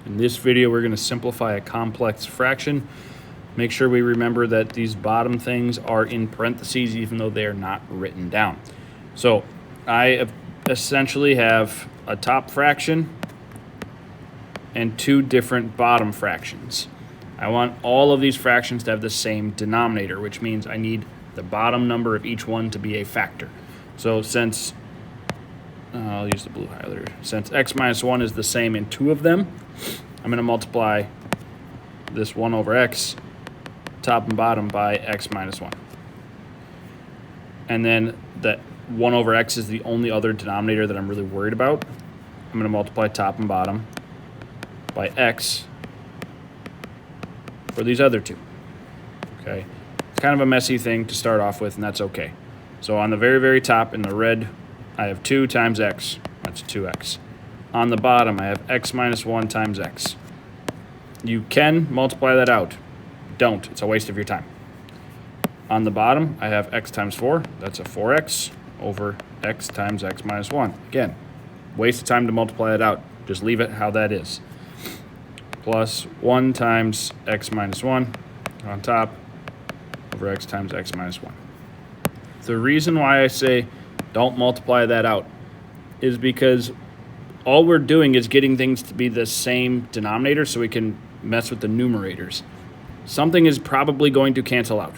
In this video, we're going to simplify a complex fraction. Make sure we remember that these bottom things are in parentheses even though they are not written down. So I essentially have a top fraction and two different bottom fractions. I want all of these fractions to have the same denominator, which means I need the bottom number of each one to be a factor. So since, I'll use the blue highlighter, since x minus 1 is the same in two of them, I'm going to multiply this 1 over x, top and bottom, by x minus 1. And then that 1 over x is the only other denominator that I'm really worried about. I'm going to multiply top and bottom by x for these other two. Okay, it's kind of a messy thing to start off with, and that's okay. So on the very, very top in the red, I have 2 times x. That's 2x. On the bottom, I have x minus 1 times x. You can multiply that out. Don't. It's a waste of your time. On the bottom, I have x times 4. That's a 4x over x times x minus 1. Again, waste of time to multiply it out. Just leave it how that is. Plus 1 times x minus 1 on top over x times x minus 1. The reason why I say don't multiply that out is because all we're doing is getting things to be the same denominator so we can mess with the numerators. Something is probably going to cancel out.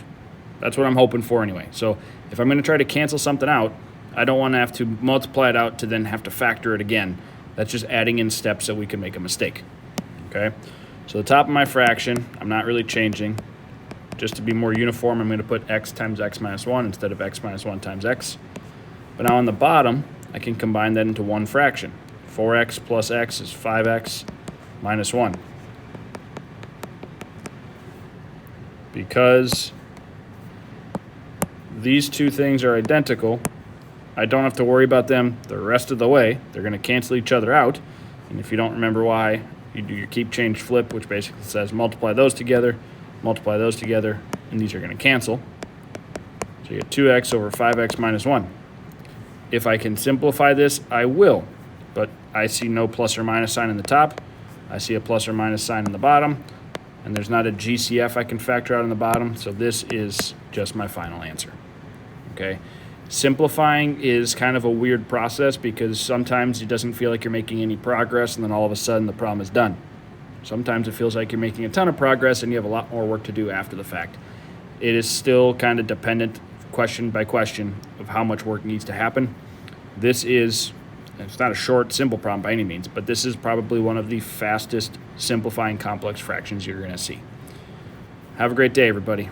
That's what I'm hoping for anyway. So if I'm going to try to cancel something out, I don't want to have to multiply it out to then have to factor it again. That's just adding in steps so we can make a mistake. Okay, so the top of my fraction, I'm not really changing. Just to be more uniform, I'm going to put x times x minus 1 instead of x minus 1 times x. But now on the bottom, I can combine that into one fraction. 4x plus x is 5x minus 1. Because these two things are identical, I don't have to worry about them the rest of the way. They're going to cancel each other out. And if you don't remember why, you do your keep, change, flip, which basically says multiply those together, and these are going to cancel. So you get 2x over 5x minus 1. If I can simplify this, I will. But I see no plus or minus sign in the top. I see a plus or minus sign in the bottom. And there's not a GCF I can factor out in the bottom. So this is just my final answer. Okay. Simplifying is kind of a weird process because sometimes it doesn't feel like you're making any progress and then all of a sudden the problem is done. Sometimes it feels like you're making a ton of progress and you have a lot more work to do after the fact. It is still kind of dependent, question by question, of how much work needs to happen. It's not a short, simple problem by any means, but this is probably one of the fastest simplifying complex fractions you're going to see. Have a great day, everybody.